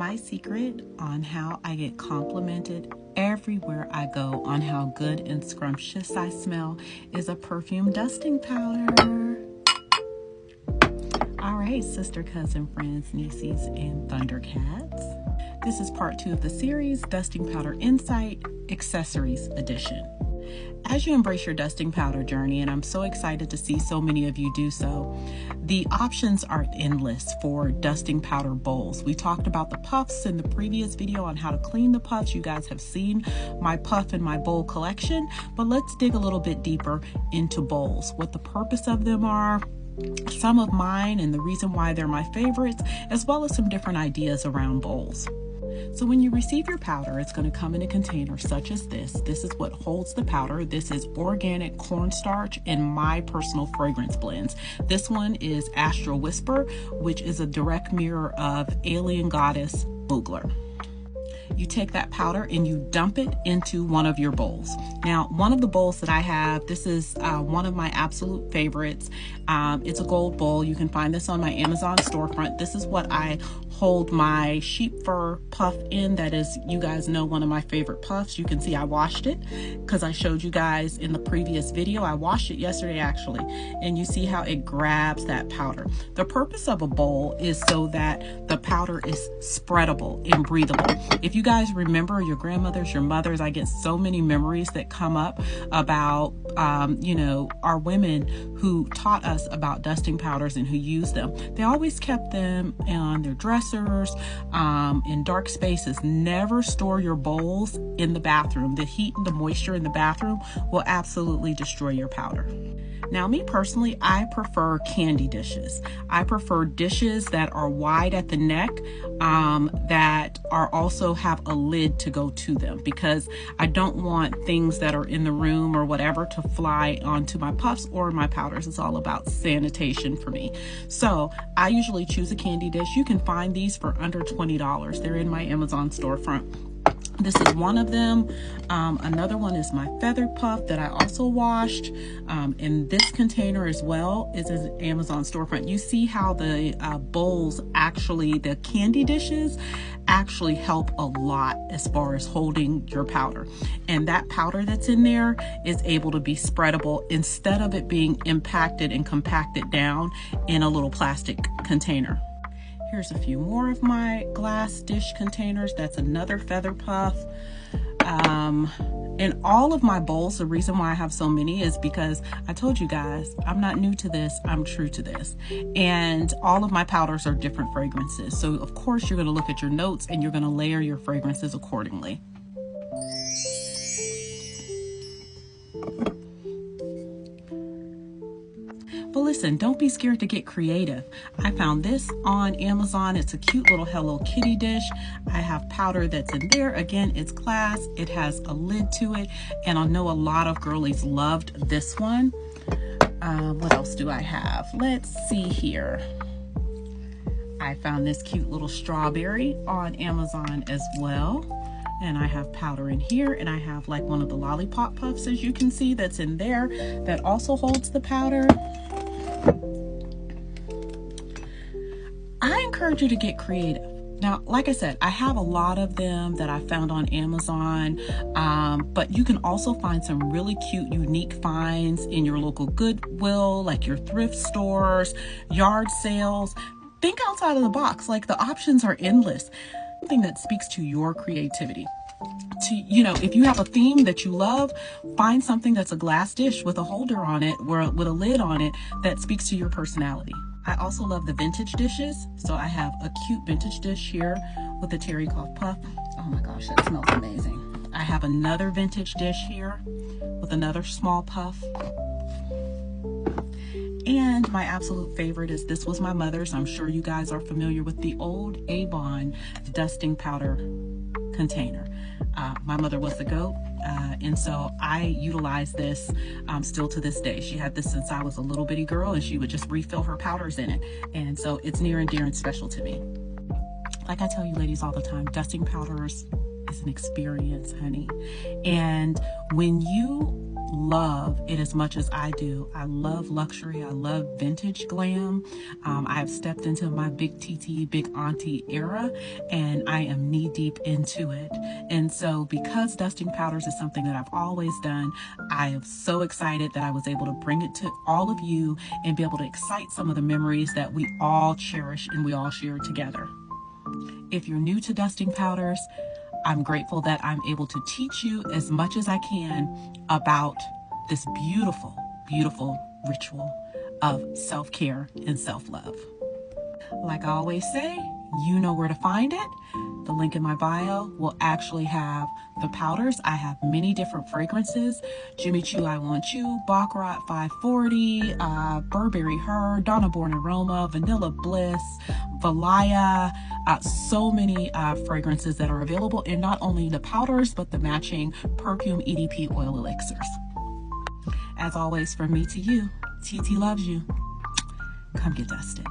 My secret on how I get complimented everywhere I go on how good and scrumptious I smell is a perfume dusting powder. All right, sister, cousin, friends, nieces, and Thundercats. This is part 2 of the series, Dusting Powder Insight Accessories Edition. As you embrace your dusting powder journey, and I'm so excited to see so many of you do so, the options are endless for dusting powder bowls. We talked about the puffs in the previous video on how to clean the puffs. You guys have seen my puff and my bowl collection, but let's dig a little bit deeper into bowls, what the purpose of them are, some of mine and the reason why they're my favorites, as well as some different ideas around bowls. So when you receive your powder, it's going to come in a container such as this. This is what holds the powder. This is organic cornstarch and my personal fragrance blends. This one is Astral Whisper, which is a direct mirror of Alien Goddess Boogler. You take that powder and you dump it into one of your bowls. Now, one of the bowls that I have, this is one of my absolute favorites. It's a gold bowl. You can find this on my Amazon storefront. This is what I hold my sheep fur puff in. That is, you guys know, one of my favorite puffs. You can see I washed it because I showed you guys in the previous video. I washed it yesterday actually, and you see how it grabs that powder. The purpose of a bowl is so that the powder is spreadable and breathable. If you guys remember your grandmothers, your mothers, I get so many memories that come up about our women who taught us about dusting powders and who used them. They always kept them on their dressers, in dark spaces. Never store your bowls in the bathroom. The heat and the moisture in the bathroom will absolutely destroy your powder. Now, me personally, I prefer candy dishes. I prefer dishes that are wide at the neck, that are also have a lid to go to them, because I don't want things that are in the room or whatever to fly onto my puffs or my powders. It's all about sanitation for me. So I usually choose a candy dish. You can find these for under $20. They're in my Amazon storefront. This is one of them. Another one is my feathered puff that I also washed. In this container as well is an Amazon storefront. You see how the bowls actually, the candy dishes actually help a lot as far as holding your powder. And that powder that's in there is able to be spreadable instead of it being impacted and compacted down in a little plastic container. Here's a few more of my glass dish containers. That's another feather puff. In all of my bowls, the reason why I have so many is because I told you guys, I'm not new to this, I'm true to this. And all of my powders are different fragrances. So of course you're gonna look at your notes and you're gonna layer your fragrances accordingly. But listen, don't be scared to get creative. I found this on Amazon. It's a cute little Hello Kitty dish. I have powder that's in there. Again, it's glass. It has a lid to it. And I know a lot of girlies loved this one. What else do I have? Let's see here. I found this cute little strawberry on Amazon as well. And I have powder in here, and I have like one of the lollipop puffs, as you can see, that's in there that also holds the powder. I encourage you to get creative. Now, like I said, I have a lot of them that I found on Amazon, but you can also find some really cute, unique finds in your local Goodwill, like your thrift stores, yard sales. Think outside of the box. Like, the options are endless. Something that speaks to your creativity. If you have a theme that you love, find something that's a glass dish with a holder on it or with a lid on it that speaks to your personality. I also love the vintage dishes. So I have a cute vintage dish here with a terry cloth puff. Oh my gosh, that smells amazing. I have another vintage dish here with another small puff. And my absolute favorite is, this was my mother's. I'm sure you guys are familiar with the old Avon dusting powder container. My mother was a goat, and so I utilize this still to this day. She had this since I was a little bitty girl, and she would just refill her powders in it. And so it's near and dear and special to me. Like I tell you ladies all the time, dusting powders is an experience, honey. And when you love it as much as I do. I love luxury. I love vintage glam. I have stepped into my big TT, big auntie era, and I am knee deep into it. And so because dusting powders is something that I've always done, I am so excited that I was able to bring it to all of you and be able to excite some of the memories that we all cherish and we all share together. If you're new to dusting powders, I'm grateful that I'm able to teach you as much as I can about this beautiful, beautiful ritual of self-care and self-love. Like I always say, you know where to find it. The link in my bio will actually have the powders. I have many different fragrances: Jimmy Choo I Want You, Baccarat 540, Burberry Her, Donna Born Aroma, Vanilla Bliss, Valaya, so many fragrances that are available in not only the powders, but the matching perfume EDP oil elixirs. As always, from me to you, TT loves you. Come get dusted.